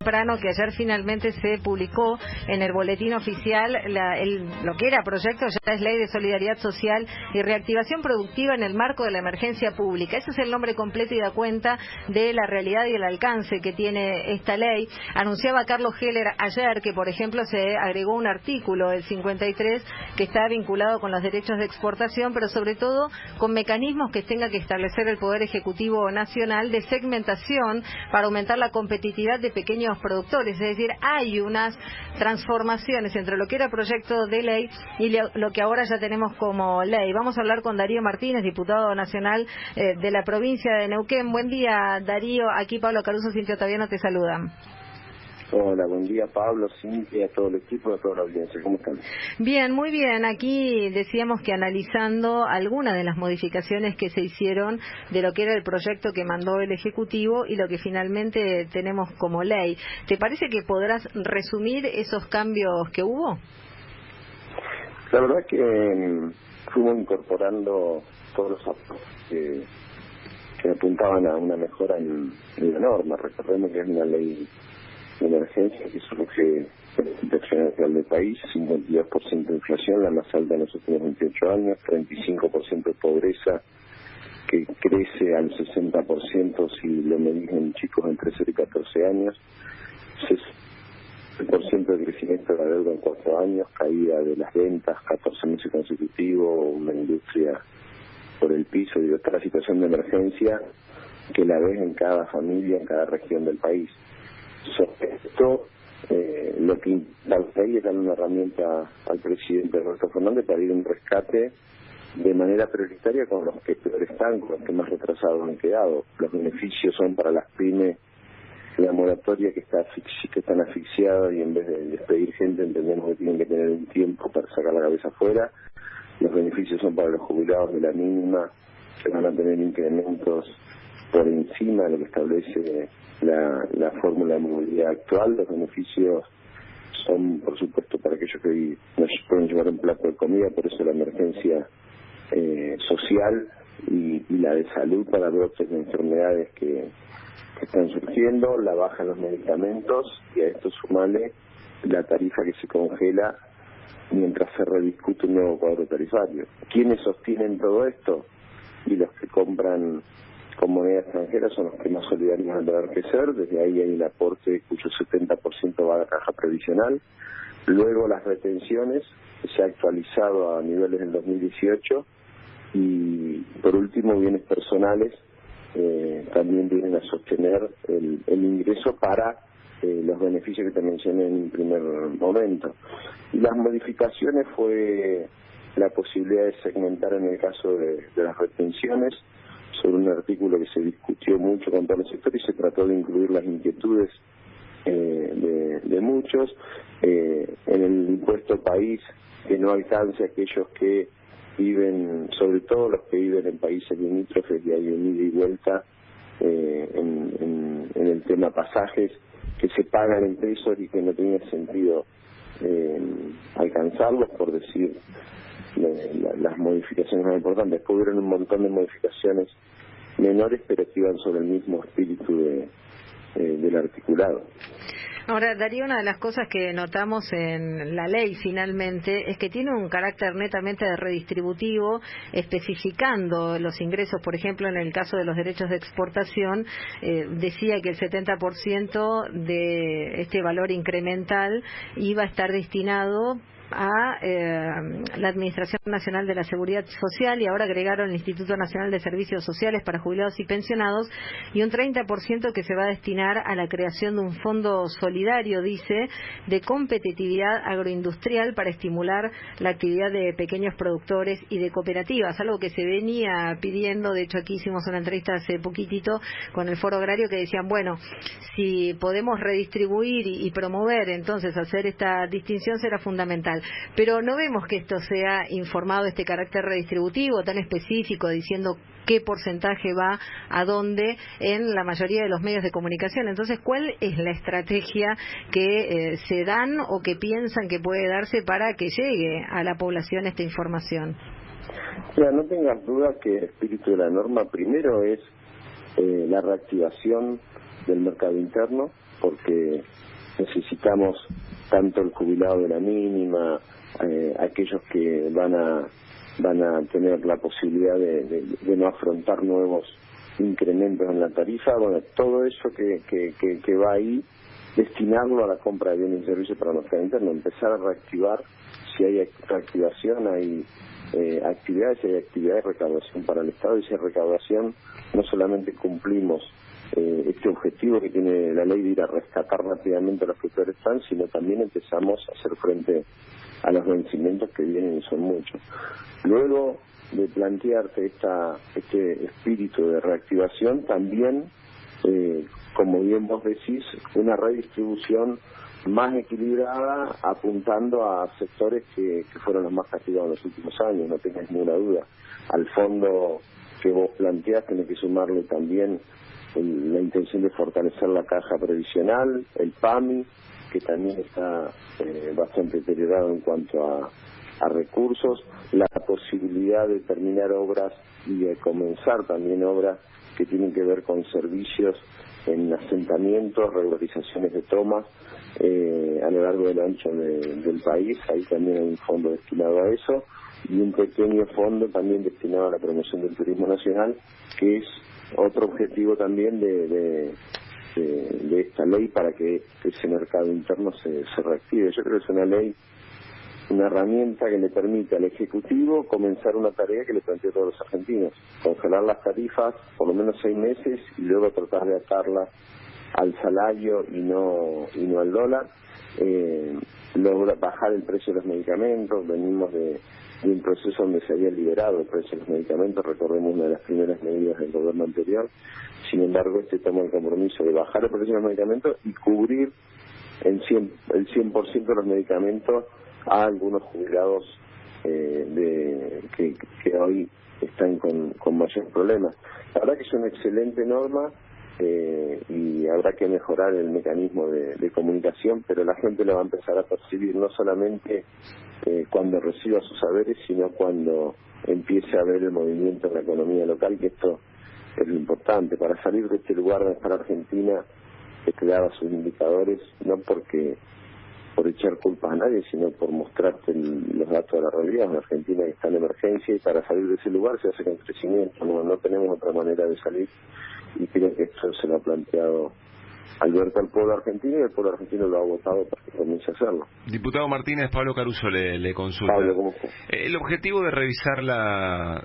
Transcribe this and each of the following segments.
temprano que ayer finalmente se publicó en el boletín oficial lo que era proyecto, ya es Ley de Solidaridad Social y Reactivación Productiva en el marco de la emergencia pública. Ese es el nombre completo y da cuenta de la realidad y el alcance que tiene esta ley. Anunciaba Carlos Heller ayer que, por ejemplo, se agregó un artículo, el 53, que está vinculado con los derechos de exportación, pero sobre todo con mecanismos que tenga que establecer el Poder Ejecutivo Nacional de segmentación para aumentar la competitividad de pequeños productores. Es decir, hay unas transformaciones entre lo que era proyecto de ley y lo que ahora ya tenemos como ley. Vamos a hablar con Darío Martínez, diputado nacional de la provincia de Neuquén. Buen día, Darío. Aquí Pablo Caruso, Cintia Otaviano te saludan. Hola, buen día Pablo, Cintia, a todo el equipo, a toda la audiencia. ¿Cómo están? Bien, muy bien. Aquí decíamos que analizando algunas de las modificaciones que se hicieron de lo que era el proyecto que mandó el Ejecutivo y lo que finalmente tenemos como ley. ¿Te parece que podrás resumir esos cambios que hubo? La verdad que fuimos incorporando todos los aspectos que apuntaban a una mejora en la norma. Recordemos que es una ley de emergencia que surge de la situación actual del país, 52% de inflación, la más alta en los últimos 28 años, 35% de pobreza que crece al 60% si lo medimos en chicos entre 0 y 14 años, 60% de crecimiento de la deuda en 4 años, caída de las ventas, 14 meses consecutivos, una industria por el piso y otra situación de emergencia que la ves en cada familia, en cada región del país. Sobre esto, lo que la ley es darle una herramienta al presidente Alberto Fernández para ir a un rescate de manera prioritaria con los que peor están, con los que más retrasados han quedado. Los beneficios son para las pymes, la moratoria que están asfixiadas y en vez de despedir gente entendemos que tienen que tener un tiempo para sacar la cabeza afuera. Los beneficios son para los jubilados de la mínima, que van a tener incrementos por encima de lo que establece la fórmula de movilidad actual. Los beneficios son, por supuesto, para aquellos que nos pueden llevar un plato de comida, por eso la emergencia social y la de salud para brotes de enfermedades que están surgiendo, la baja en los medicamentos y a esto sumale la tarifa que se congela mientras se rediscute un nuevo cuadro tarifario. ¿Quiénes sostienen todo esto? Y los que compran con moneda extranjera son los que más solidarios van a tener que ser. Desde ahí hay un aporte cuyo 70% va a la caja previsional. Luego las retenciones, se ha actualizado a niveles del 2018. Y por último, bienes personales también vienen a sostener el ingreso para los beneficios que te mencioné en un primer momento. Y las modificaciones fue la posibilidad de segmentar en el caso de las retenciones, sobre un artículo que se discutió mucho con todo el sector y se trató de incluir las inquietudes de muchos. En el impuesto país, que no alcance a aquellos que viven, sobre todo los que viven en países limítrofes y hay un ida y vuelta en el tema pasajes que se pagan en pesos y que no tenía sentido alcanzarlos, por decir las modificaciones más importantes. Después hubieron un montón de modificaciones menores, pero que iban sobre el mismo espíritu del articulado. Ahora, Darío, una de las cosas que notamos en la ley finalmente es que tiene un carácter netamente redistributivo, especificando los ingresos. Por ejemplo, en el caso de los derechos de exportación, decía que el 70% de este valor incremental iba a estar destinado a la Administración Nacional de la Seguridad Social, y ahora agregaron el Instituto Nacional de Servicios Sociales para Jubilados y Pensionados, y un 30% que se va a destinar a la creación de un fondo solidario, dice, de competitividad agroindustrial para estimular la actividad de pequeños productores y de cooperativas, algo que se venía pidiendo. De hecho, aquí hicimos una entrevista hace poquitito con el Foro Agrario que decían, bueno, si podemos redistribuir y promover, entonces hacer esta distinción será fundamental. Pero no vemos que esto sea informado, este carácter redistributivo tan específico, diciendo qué porcentaje va a dónde en la mayoría de los medios de comunicación. Entonces, ¿cuál es la estrategia que se dan o que piensan que puede darse para que llegue a la población esta información? Mira, no tengas duda que el espíritu de la norma primero es la reactivación del mercado interno, porque necesitamos tanto el jubilado de la mínima, aquellos que van a tener la posibilidad de no afrontar nuevos incrementos en la tarifa, bueno, todo eso que va ahí, destinarlo a la compra de bienes y servicios para el mercado interno, empezar a reactivar. Si hay reactivación, hay actividades, si hay actividades de recaudación para el Estado, y si hay recaudación, no solamente cumplimos este objetivo que tiene la ley de ir a rescatar rápidamente a los que peor están, sino también empezamos a hacer frente a los vencimientos que vienen y son muchos. Luego de plantearte este espíritu de reactivación, también, como bien vos decís, una redistribución más equilibrada, apuntando a sectores que fueron los más castigados en los últimos años, no tengas ninguna duda. Al fondo que vos planteás, tenés que sumarle también la intención de fortalecer la caja previsional, el PAMI, que también está bastante deteriorado en cuanto a recursos, la posibilidad de terminar obras y de comenzar también obras que tienen que ver con servicios en asentamientos, regularizaciones de tomas a lo largo del ancho del país. Ahí también hay un fondo destinado a eso, y un pequeño fondo también destinado a la promoción del turismo nacional, que es otro objetivo también de esta ley, para que ese mercado interno se reactive. Yo creo que es una ley, una herramienta que le permite al Ejecutivo comenzar una tarea que le plantea a todos los argentinos: congelar las tarifas por lo menos 6 meses y luego tratar de atarlas al salario y no al dólar, bajar el precio de los medicamentos. Venimos de un proceso donde se había liberado el precio de los medicamentos, recordemos una de las primeras medidas del gobierno anterior. Sin embargo, toma el compromiso de bajar el precio de los medicamentos y cubrir el 100% de los medicamentos a algunos jubilados que hoy están con mayores problemas. La verdad que es una excelente norma, y habrá que mejorar el mecanismo de comunicación, pero la gente lo va a empezar a percibir no solamente cuando reciba sus saberes, sino cuando empiece a ver el movimiento en la economía local, que esto es lo importante. Para salir de este lugar donde está la Argentina, que daba sus indicadores, no por echar culpas a nadie, sino por mostrarte los datos de la realidad. Una Argentina que está en emergencia, y para salir de ese lugar se hace con crecimiento. No tenemos otra manera de salir, y creo que esto se lo ha planteado Alberto al pueblo argentino, y el pueblo argentino lo ha votado para que comience a hacerlo. Diputado Martínez, Pablo Caruso le consulta. Pablo, ¿cómo fue? El objetivo de revisar la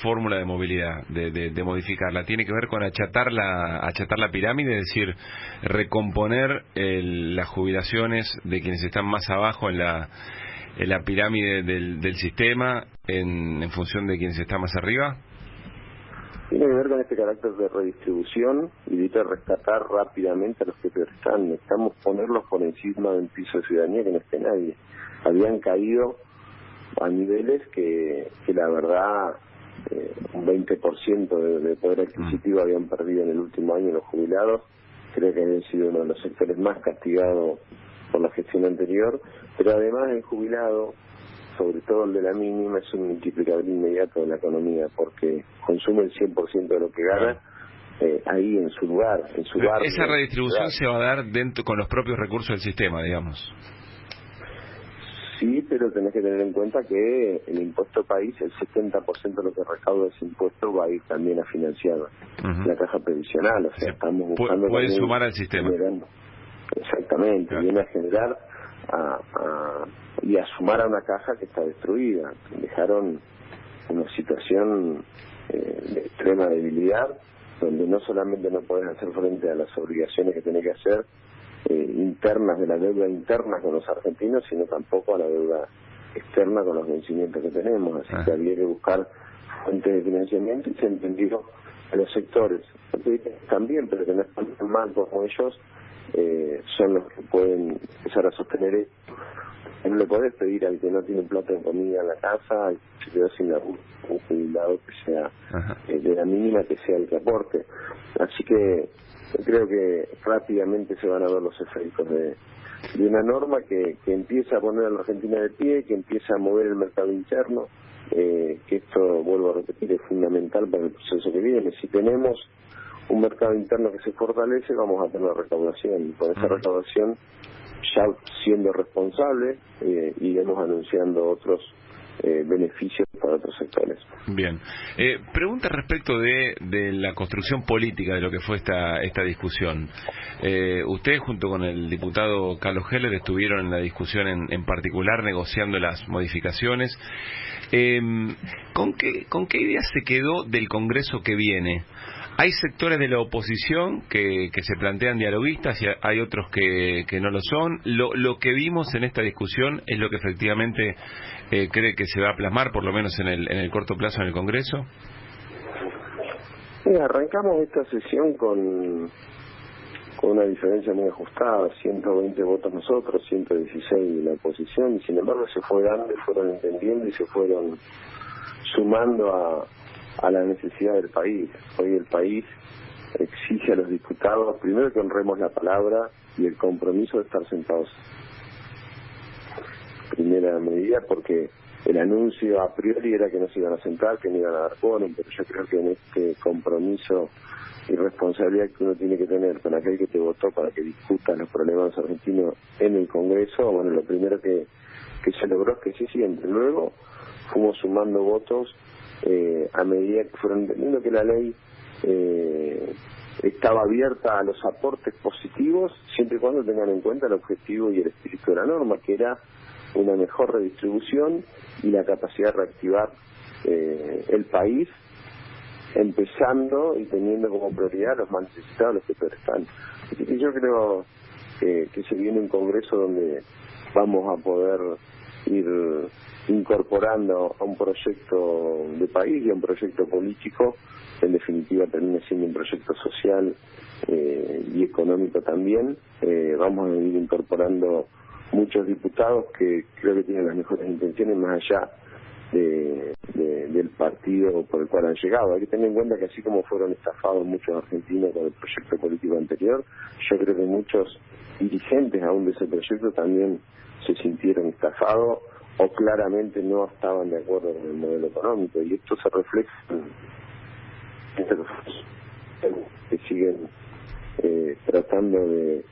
fórmula de movilidad, de modificarla, tiene que ver con achatar la pirámide, es decir, recomponer las jubilaciones de quienes están más abajo en la pirámide del sistema en función de quienes están más arriba. Tiene que ver con este carácter de redistribución y de rescatar rápidamente a los que peor están. Necesitamos ponerlos por encima del piso de ciudadanía, que no esté nadie. Habían caído a niveles que la verdad, un 20% de poder adquisitivo habían perdido en el último año los jubilados. Creo que habían sido uno de los sectores más castigados por la gestión anterior, pero además el jubilado, sobre todo el de la mínima, es un multiplicador inmediato de la economía, porque consume el 100% de lo que gana ahí en su lugar, en su barrio. Esa redistribución se va a dar con los propios recursos del sistema, digamos. Sí, pero tenés que tener en cuenta que el impuesto país, el 70% de lo que recauda ese impuesto va a ir también a financiar la caja previsional. O sea, estamos buscando... Puede sumar al sistema. Exactamente, claro. Viene a generar y a sumar a una caja que está destruida. Dejaron una situación de extrema debilidad, donde no solamente no podés hacer frente a las obligaciones que tenés que hacer internas, de la deuda interna con los argentinos, sino tampoco a la deuda externa con los vencimientos que tenemos. Así que había que buscar fuentes de financiamiento, y se entendió a los sectores también, pero que no están tan mal como ellos, son los que pueden empezar a sostener esto. No le podés pedir al que no tiene un plato de comida en la casa, al que se quedó sin la un jubilado que sea de la mínima, que sea el que aporte. Así que creo que rápidamente se van a ver los efectos de una norma que empieza a poner a la Argentina de pie, que empieza a mover el mercado interno, que esto, vuelvo a repetir, es fundamental para el proceso que viene. Si tenemos un mercado interno que se fortalece, vamos a tener recaudación. Con esa recaudación, ya siendo responsable, iremos anunciando otros beneficios para otros sectores. Bien. Pregunta respecto de la construcción política de lo que fue esta discusión. Ustedes, junto con el diputado Carlos Heller, estuvieron en la discusión en particular, negociando las modificaciones. ¿Con qué idea se quedó del Congreso que viene? Hay sectores de la oposición que se plantean dialoguistas y hay otros que no lo son. Lo que vimos en esta discusión es lo que efectivamente cree que se va a plasmar, por lo menos en el corto plazo, en el Congreso. Arrancamos esta sesión con una diferencia muy ajustada, 120 votos nosotros, 116 la oposición, y sin embargo se fue dando y fueron entendiendo y se fueron sumando a la necesidad del país. Hoy el país exige a los diputados, primero, que honremos la palabra y el compromiso de estar sentados. Primera medida, porque el anuncio a priori era que no se iban a sentar, que no iban a dar quórum, pero yo creo que en este compromiso y responsabilidad que uno tiene que tener con aquel que te votó para que discuta los problemas argentinos en el Congreso, bueno, lo primero que se logró es que se siente. Luego fuimos sumando votos a medida que fueron entendiendo que la ley estaba abierta a los aportes positivos, siempre y cuando tengan en cuenta el objetivo y el espíritu de la norma, que era una mejor redistribución y la capacidad de reactivar el país, empezando y teniendo como prioridad los más necesitados, los que peor están. Así que yo creo que se viene un Congreso donde vamos a poder ir incorporando a un proyecto de país y a un proyecto político, en definitiva termina siendo un proyecto social y económico también. Vamos a ir incorporando muchos diputados que creo que tienen las mejores intenciones más allá del partido por el cual han llegado. Hay que tener en cuenta que así como fueron estafados muchos argentinos con el proyecto político anterior, yo creo que muchos dirigentes aún de ese proyecto también se sintieron estafados o claramente no estaban de acuerdo con el modelo económico, y esto se refleja en estos que siguen tratando de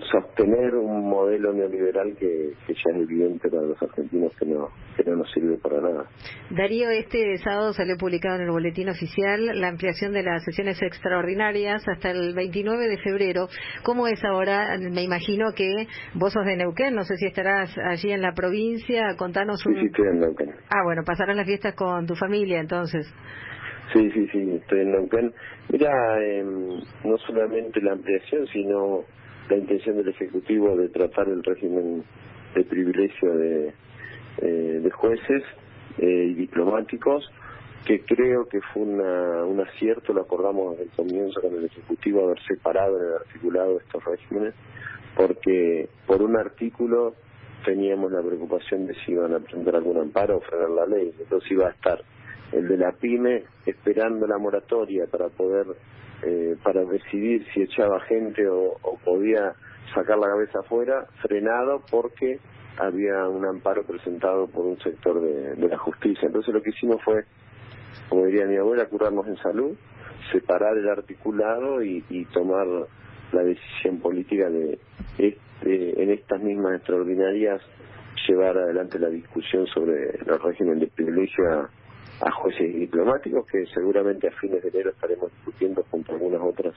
sostener un modelo neoliberal que ya es evidente para los argentinos que no nos sirve para nada. Darío, este sábado salió publicado en el boletín oficial la ampliación de las sesiones extraordinarias hasta el 29 de febrero. ¿Cómo es ahora? Me imagino que vos sos de Neuquén, no sé si estarás allí en la provincia. Contanos Sí, estoy en Neuquén. Bueno, pasarás las fiestas con tu familia entonces. Sí, estoy en Neuquén. Mira, no solamente la ampliación, sino la intención del Ejecutivo de tratar el régimen de privilegio de jueces y diplomáticos, que creo que fue un acierto, lo acordamos desde el comienzo con el Ejecutivo, haber separado en el articulado estos regímenes, porque por un artículo teníamos la preocupación de si iban a presentar algún amparo o frenar la ley. Entonces iba a estar el de la PYME esperando la moratoria para poder para decidir si echaba gente o podía sacar la cabeza afuera, frenado porque había un amparo presentado por un sector de la justicia. Entonces lo que hicimos fue, como diría mi abuela, curarnos en salud, separar el articulado y tomar la decisión política de en estas mismas extraordinarias llevar adelante la discusión sobre el régimen de privilegio a jueces y diplomáticos, que seguramente a fines de enero estaremos discutiendo junto a algunos otros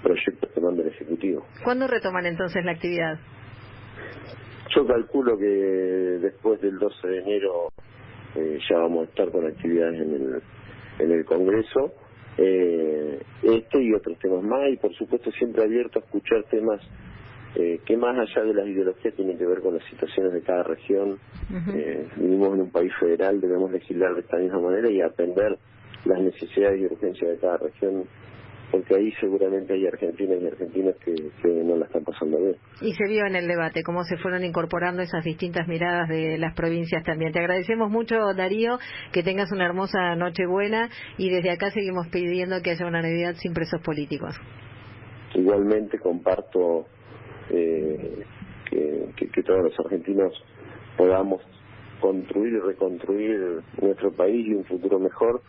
proyectos que manda el Ejecutivo. ¿Cuándo retoman entonces la actividad? Yo calculo que después del 12 de enero ya vamos a estar con actividades en el Congreso, y otros temas más, y por supuesto siempre abierto a escuchar temas que más allá de las ideologías tienen que ver con las situaciones de cada región. Vivimos en un país federal, debemos legislar de esta misma manera y atender las necesidades y urgencias de cada región, porque ahí seguramente hay argentinas y argentinos que no la están pasando bien. Y se vio en el debate cómo se fueron incorporando esas distintas miradas de las provincias también. Te agradecemos mucho, Darío, que tengas una hermosa Nochebuena, y desde acá seguimos pidiendo que haya una Navidad sin presos políticos. Igualmente comparto que todos los argentinos podamos construir y reconstruir nuestro país y un futuro mejor.